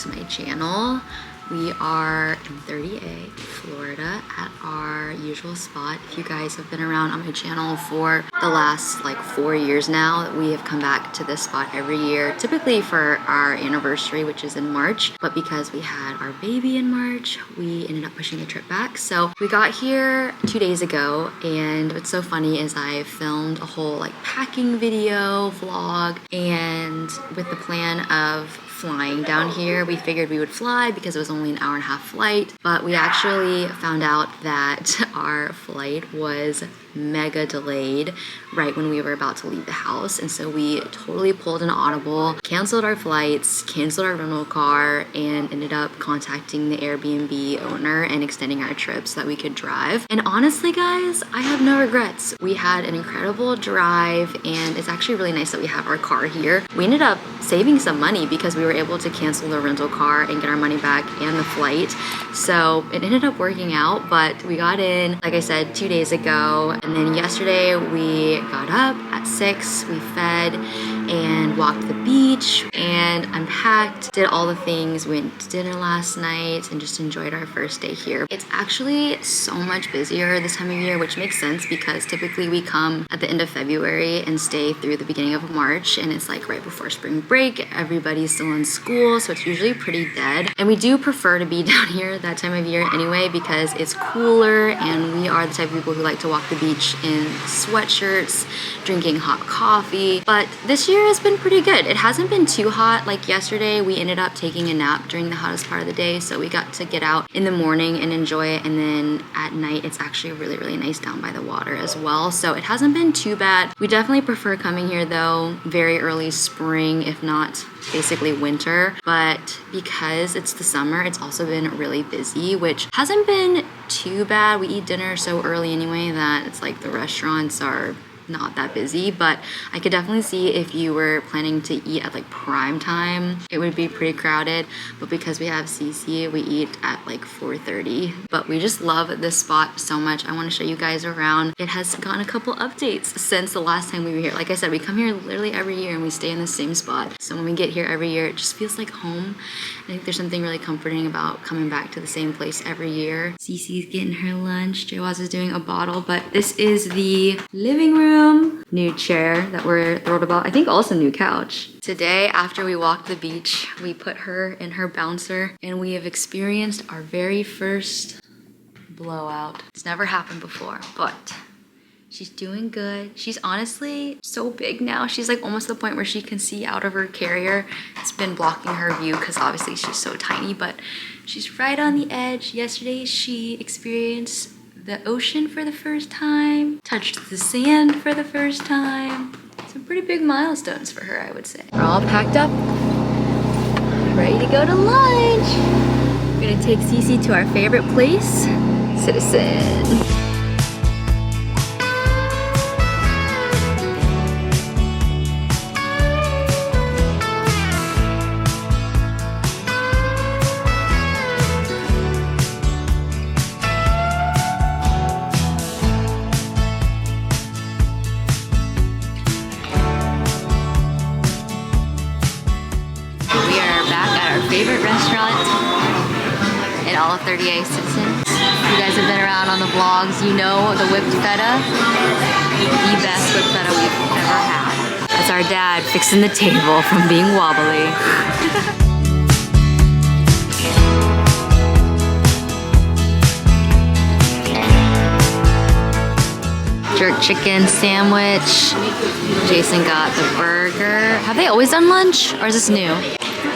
to my channel. We are in 30A, Florida at our usual spot. If you guys have been around on my channel for the last like 4 years now, we have come back to this spot every year, typically for our anniversary, which is in March. But because we had our baby in March, we ended up pushing the trip back. So we got here 2 days ago, and what's so funny is I filmed a whole like packing video vlog, and with the plan of flying down here. We figured we would fly because it was only an hour-and-a-half flight, but we actually found out that our flight was mega delayed right when we were about to leave the house, and so we totally pulled an audible, canceled our flights, canceled our rental car, and ended up contacting the Airbnb owner and extending our trip so that we could drive. And honestly guys, I have no regrets. We had an incredible drive, and it's actually really nice that we have our car here. We ended up saving some money because we were able to cancel the rental car and get our money back and the flight, so it ended up working out. But we got in, like I said, 2 days ago, and then yesterday we got up at 6, we fed and walked the beach and unpacked, did all the things, went to dinner last night, and just enjoyed our first day here. It's actually so much busier this time of year, which makes sense because typically we come at the end of February and stay through the beginning of March, and it's like right before spring break. Everybody's still in school, so it's usually pretty dead. And we do prefer to be down here that time of year anyway because it's cooler, and we are the type of people who like to walk the beach in sweatshirts, drinking hot coffee. But this year has been pretty good. It hasn't been too hot. Like yesterday, we ended up taking a nap during the hottest part of the day, so we got to get out in the morning and enjoy it, and then at night it's actually really nice down by the water as well, so it hasn't been too bad. We definitely prefer coming here though very early spring, if not basically winter, but because it's the summer, it's also been really busy, which hasn't been too bad. We eat dinner so early anyway that it's like the restaurants are not that busy, but I could definitely see if you were planning to eat at like prime time, it would be pretty crowded. But because we have Cece, we eat at like 4:30. But we just love this spot so much. I want to show you guys around. It has gotten a couple updates since the last time we were here. Like I said, we come here literally every year and we stay in the same spot. So when we get here every year, it just feels like home. I think there's something really comforting about coming back to the same place every year. Cece's getting her lunch. Jawaz is doing a bottle, but this is the living room. New chair that we're thrilled about. I think also new couch. Today, after we walked the beach, we put her in her bouncer, and we have experienced our very first blowout. It's never happened before, but she's doing good. She's honestly so big now. She's like almost to the point where she can see out of her carrier. It's been blocking her view because obviously she's so tiny, but she's right on the edge. Yesterday, she experienced the ocean for the first time, touched the sand for the first time. Some pretty big milestones for her, I would say. We're all packed up, ready to go to lunch. We're gonna take Cece to our favorite place, Citizen. Favorite restaurant in all of 30A Citizen. If you guys have been around on the vlogs, you know the whipped feta. The best whipped feta we've ever had. That's our dad fixing the table from being wobbly. Jerk chicken sandwich. Jason got the burger. Have they always done lunch, or is this new?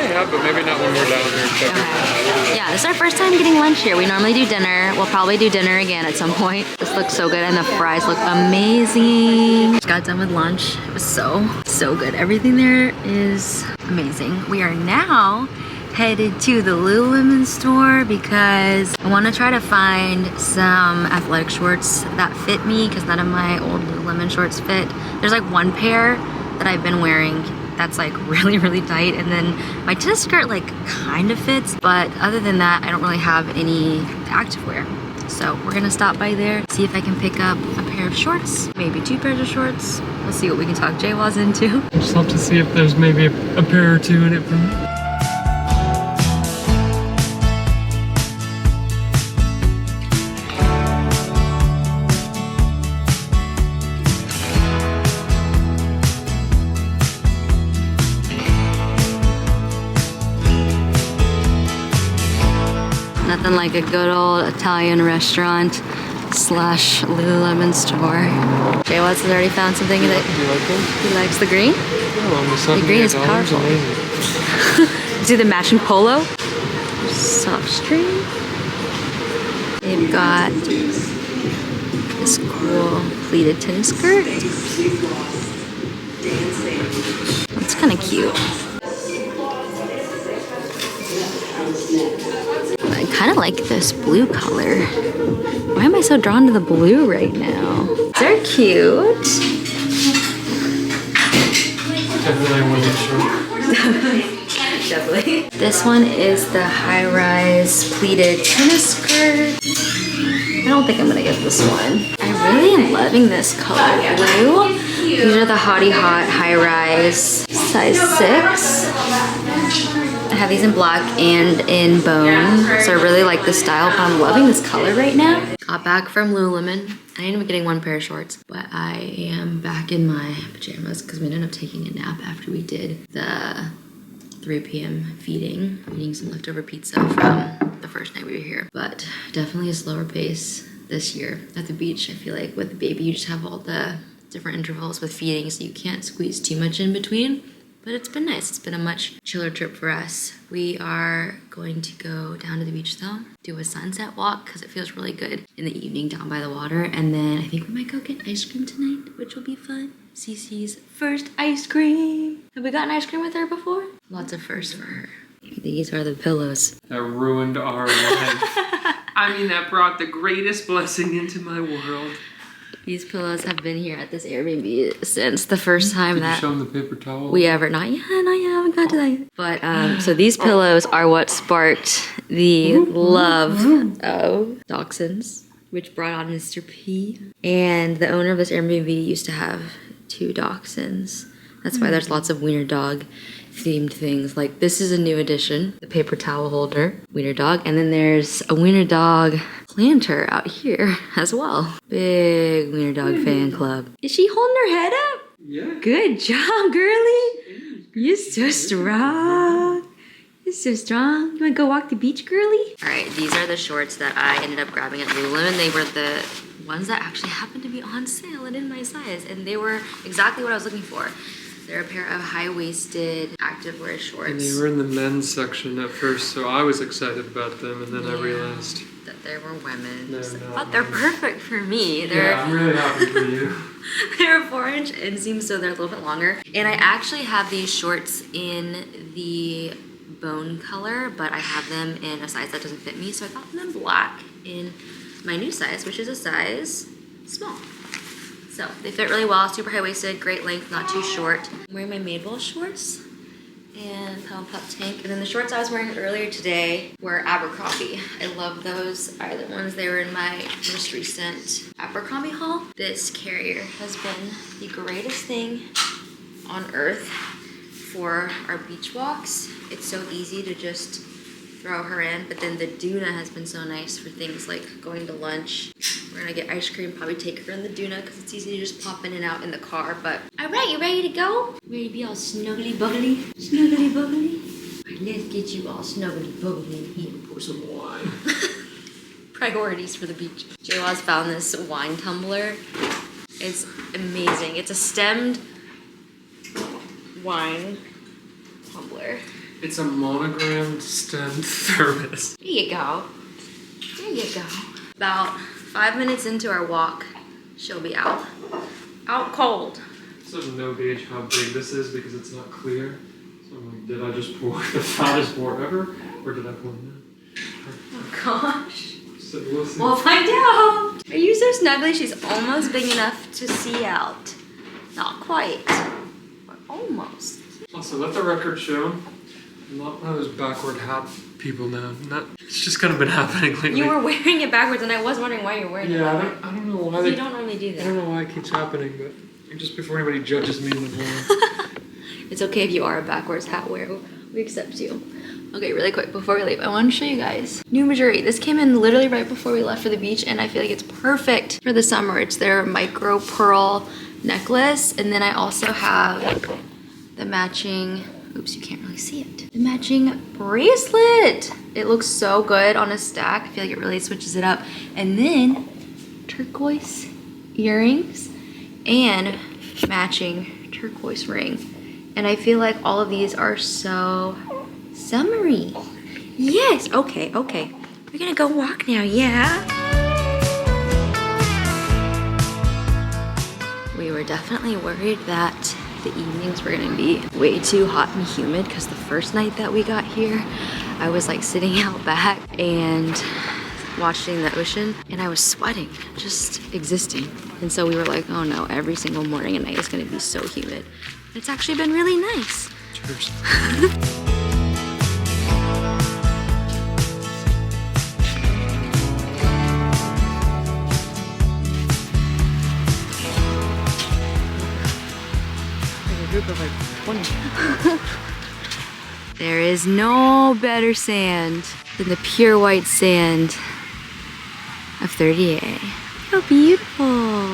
Yeah, but maybe not when we're down here. Okay. Yeah, this is our first time getting lunch here. We normally do dinner. We'll probably do dinner again at some point. This looks so good, and the fries look amazing. Just got done with lunch. It was so good. Everything there is amazing. We are now headed to the Lululemon store because I want to try to find some athletic shorts that fit me because none of my old Lululemon shorts fit. There's like one pair that I've been wearing that's like really tight, and then my tennis skirt like kind of fits, but other than that I don't really have any activewear. So we're gonna stop by there, see if I can pick up a pair of shorts, maybe 2 pairs of shorts. We'll see what we can talk Jawaz into. I just have to see if there's maybe a pair or 2 in it for me. Nothing like a good old Italian restaurant slash Lululemon store. Jay Watts has already found something that You like them? he likes. The green? Oh, The green is powerful. Amazing. See the matching polo? Soft string. They've got this cool pleated tennis skirt. It's kind of cute. I kind of like this blue color. Why am I so drawn to the blue right now? They're cute. Definitely wasn't sure. Definitely. This one is the high-rise pleated tennis skirt. I don't think I'm gonna get this one. I really am loving this color blue. These are the Hottie Hot high-rise size 6. I have these in black and in bone, so I really like this style, but I'm loving this color right now. Got back from Lululemon. I ended up getting one pair of shorts, but I am back in my pajamas because we ended up taking a nap after we did the 3 p.m. eating some leftover pizza from the first night we were here. But definitely a slower pace this year at the beach. I feel like with the baby, you just have all the different intervals with feeding, so you can't squeeze too much in between. But it's been nice. It's been a much chiller trip for us. We are going to go down to the beach though, do a sunset walk because it feels really good in the evening down by the water. And then I think we might go get ice cream tonight, which will be fun. Cece's first ice cream. Have we gotten ice cream with her before? Lots of firsts for her. These are the pillows. That ruined our life. I mean, that brought the greatest blessing into my world. These pillows have been here at this Airbnb since the first time Did that you show them the paper towel? we ever, not yet, I haven't got to that yet. But, so these pillows are what sparked the love of dachshunds, which brought on Mr. P. And the owner of this Airbnb used to have 2 dachshunds. That's why there's lots of wiener dog themed things. Like this is a new addition, the paper towel holder, wiener dog. And then there's a wiener dog planter out here as well. Big wiener dog fan club. Is she holding her head up? Yeah. Good job, girly. You're so strong. You're so strong. You wanna go walk the beach, girly? All right, these are the shorts that I ended up grabbing at Lululemon. They were the ones that actually happened to be on sale and in my size, and they were exactly what I was looking for. They're a pair of high-waisted activewear shorts. And they were in the men's section at first, so I was excited about them, and then I realized that there were women. They're So, not but they're women. perfect for me. They're, yeah, I'm really happy for you. they're 4-inch inseam, so they're a little bit longer. And I actually have these shorts in the bone color, but I have them in a size that doesn't fit me, so I got them in black in my new size, which is a size small. So they fit really well, super high-waisted, great length, not too short. I'm wearing my Madewell shorts and Pump Up tank. And then the shorts I was wearing earlier today were Abercrombie. I love those. Either ones. They were in my most recent Abercrombie haul. This carrier has been the greatest thing on earth for our beach walks. It's so easy to just throw her in, but then the Doona has been so nice for things like going to lunch. We're gonna get ice cream, probably take her in the Doona because it's easy to just pop in and out in the car. But all right, you ready to go? Ready to be all snuggly buggly? Snuggly buggly? All right, let's get you all snuggly buggly in here and pour some wine. Priorities for the beach. Jayla's found this wine tumbler. It's amazing. It's a stemmed wine tumbler. It's a monogrammed stemmed thermos. There you go. There you go. About 5 minutes into our walk, she'll be out. Out cold. So no gauge how big this is because it's not clear. So I'm like, did I just pour the fattest pour ever? Or did I pour none? Oh gosh. So we'll see. We'll find out. Are you so snuggly? She's almost big enough to see out. Not quite, but almost. Also, let the record show, I'm not one of those backward hat people now. It's just kind of been happening lately. You were wearing it backwards, and I was wondering why you're wearing it backwards. I don't know why You don't normally do that. I don't know why it keeps happening, but just before anybody judges me in the morning. It's okay if you are a backwards hat wearer. We accept you. Okay, really quick before we leave, I want to show you guys new Missouri. This came in literally right before we left for the beach, and I feel like it's perfect for the summer. It's their micro pearl necklace, and then I also have the matching oops, you can't really see it. The matching bracelet. It looks so good on a stack. I feel like it really switches it up. And then turquoise earrings and matching turquoise ring. And I feel like all of these are so summery. Yes, okay. We're gonna go walk now, yeah? We were definitely worried that the evenings were gonna be way too hot and humid because the first night that we got here, I was like sitting out back and watching the ocean and I was sweating, just existing. And so we were like, oh no, every single morning and night is gonna be so humid. It's actually been really nice. Cheers. Group of like 20. There is no better sand than the pure white sand of 30A. How beautiful.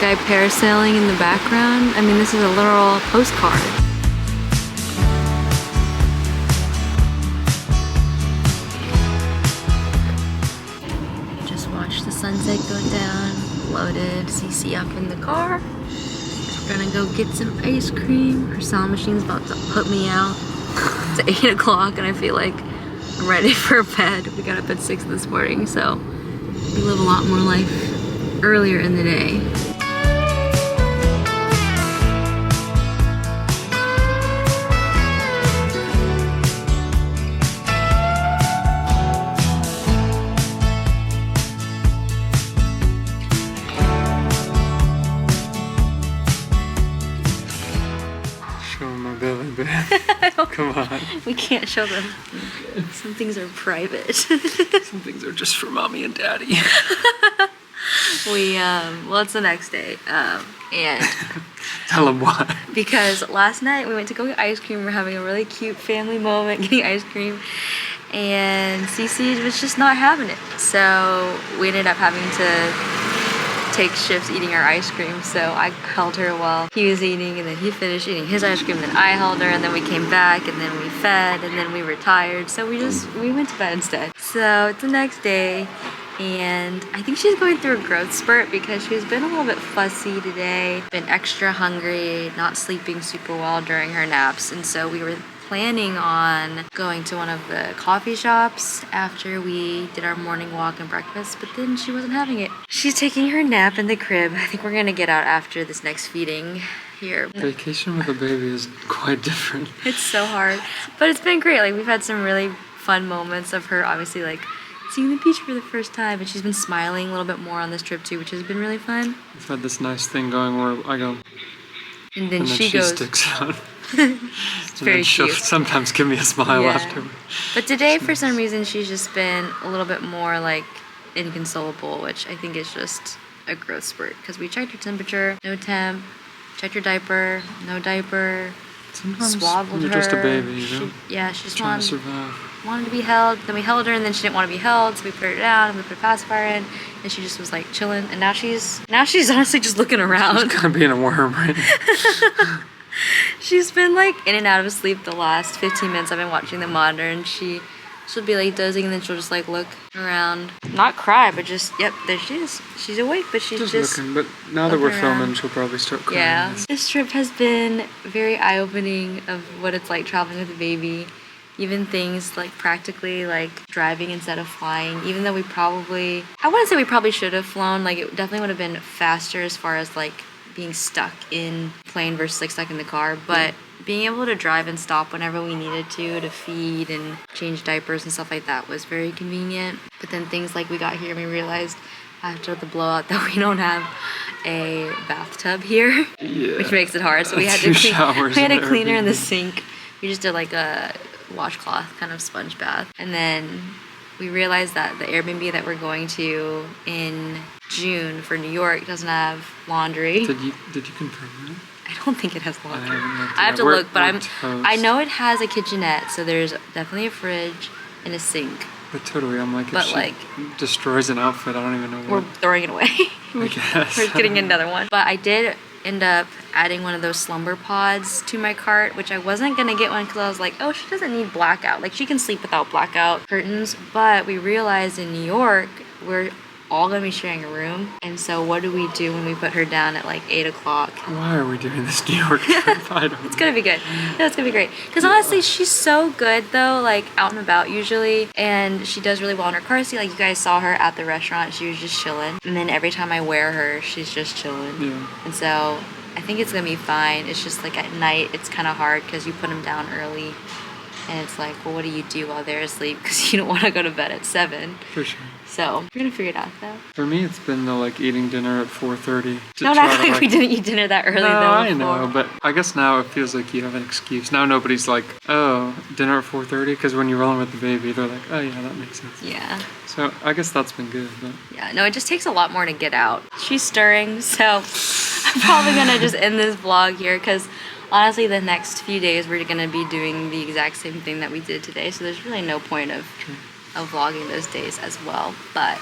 Guy parasailing in the background. I mean, this is a literal postcard. Just watched the sunset go down, loaded CC up in the car. We're gonna go get some ice cream. Our sound machine's about to put me out. It's 8 o'clock and I feel like I'm ready for bed. We got up at 6 this morning, so we live a lot more life earlier in the day. Come on. We can't show them. Some things are private. Some things are just for mommy and daddy. Well, it's the next day. And tell them why. Because last night we went to go get ice cream. We're having a really cute family moment getting ice cream. And Cece was just not having it. So we ended up having to take shifts eating our ice cream, so I held her while he was eating, and then he finished eating his ice cream, then I held her, and then we came back, and then we fed, and then we were tired, so we went to bed instead. So it's the next day, and I think she's going through a growth spurt because she's been a little bit fussy today, been extra hungry, not sleeping super well during her naps, and so we were planning on going to one of the coffee shops after we did our morning walk and breakfast, but then she wasn't having it. She's taking her nap in the crib. I think we're gonna get out after this next feeding here. Vacation with a baby is quite different. It's so hard, but it's been great. Like, we've had some really fun moments of her obviously like seeing the beach for the first time, and she's been smiling a little bit more on this trip too, which has been really fun. We've had this nice thing going where I go, and then she goes. sticks out. It's very she'll cute. sometimes give me a smile after. But today, for some reason, she's just been a little bit more like inconsolable, which I think is just a growth spurt. Because we checked her temperature, no temp. Checked her diaper, no diaper. Sometimes Swaddled you're her. just a baby, you know? She just trying to survive. wanted to be held. Then we held her, and then she didn't want to be held, so we put her down and we put a pacifier in, and she just was like chilling. And now she's honestly just looking around. She's kind of being a worm right now. She's been like in and out of sleep the last 15 minutes. I've been watching the monitor, and she'll be like dozing, and then she'll just like look around, not cry, but just yep, there she is. She's awake, but she's just looking. But now that we're filming, she'll probably start crying. Yeah, this trip has been very eye-opening of what it's like traveling with a baby. Even things like practically like driving instead of flying, even though I wouldn't say we probably should have flown. Like, it definitely would have been faster as far as like being stuck in plane versus like stuck in the car, but being able to drive and stop whenever we needed to feed and change diapers and stuff like that was very convenient. But then things like we got here and we realized after the blowout that we don't have a bathtub here, which makes it hard. So we had to clean her in the sink. We just did like a washcloth kind of sponge bath. And then we realized that the Airbnb that we're going to in June for New York doesn't have laundry. Did you confirm that? I don't think it has laundry. I have to look, but I know it has a kitchenette, so there's definitely a fridge and a sink. But totally, I'm like, if she destroys an outfit, I don't even know what. We're throwing it away. I guess. We're getting another one. But I did end up adding one of those slumber pods to my cart, which I wasn't gonna get one because I was like, oh, she doesn't need blackout. Like, she can sleep without blackout curtains. But we realized in New York, we're all gonna be sharing a room. And so what do we do when we put her down at like 8 o'clock? Why are we doing this New York trip? I don't know. It's gonna be good. No, it's gonna be great. Because honestly, she's so good though, like out and about usually. And she does really well in her car seat. Like, you guys saw her at the restaurant, she was just chilling. And then every time I wear her, she's just chilling. Yeah. And so I think it's gonna be fine. It's just like at night, it's kind of hard because you put them down early. And it's like, well, what do you do while they're asleep? Because you don't want to go to bed at 7. For sure. So we're gonna figure it out though. For me, it's been like eating dinner at 4:30. No, not like we didn't eat dinner that early though. I know, but I guess now it feels like you have an excuse. Now nobody's like, oh, dinner at 4:30, because when you're rolling with the baby, they're like, oh yeah, that makes sense. Yeah. So I guess that's been good. But yeah, no, it just takes a lot more to get out. She's stirring, so I'm probably gonna just end this vlog here because honestly, the next few days we're gonna be doing the exact same thing that we did today. So there's really no point of vlogging those days as well. But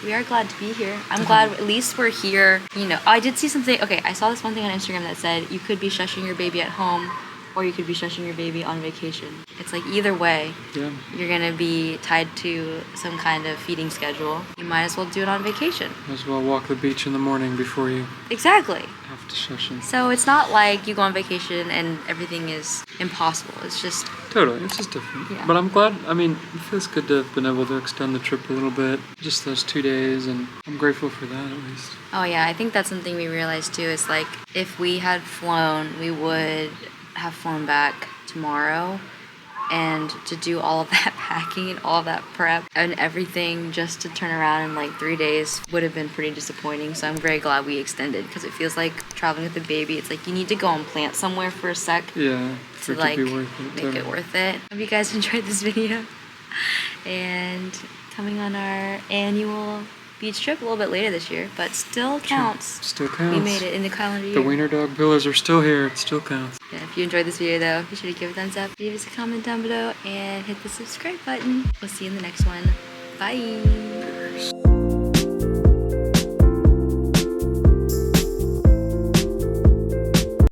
we are glad to be here. I'm glad at least we're here. You know, I did see something. Okay, I saw this one thing on Instagram that said you could be shushing your baby at home or you could be shushing your baby on vacation. It's like either way, you're gonna be tied to some kind of feeding schedule. You might as well do it on vacation. Might as well walk the beach in the morning before you exactly have to shush him. So it's not like you go on vacation and everything is impossible. It's just totally, it's just different. Yeah. But I'm glad, I mean, it feels good to have been able to extend the trip a little bit, just those 2 days, and I'm grateful for that at least. Oh yeah, I think that's something we realized too, is like if we had flown, we would have flown back tomorrow, and to do all of that packing and all of that prep and everything just to turn around in like 3 days would have been pretty disappointing. So I'm very glad we extended because it feels like traveling with a baby, it's like you need to go and plant somewhere for a sec. Yeah, to like make it worth it. Hope you guys enjoyed this video and coming on our annual beach trip a little bit later this year, but still counts. Still counts. We made it in the calendar year. The wiener dog pillows are still here. It still counts. Yeah, if you enjoyed this video though, be sure to give it a thumbs up, leave us a comment down below, and hit the subscribe button. We'll see you in the next one. Bye.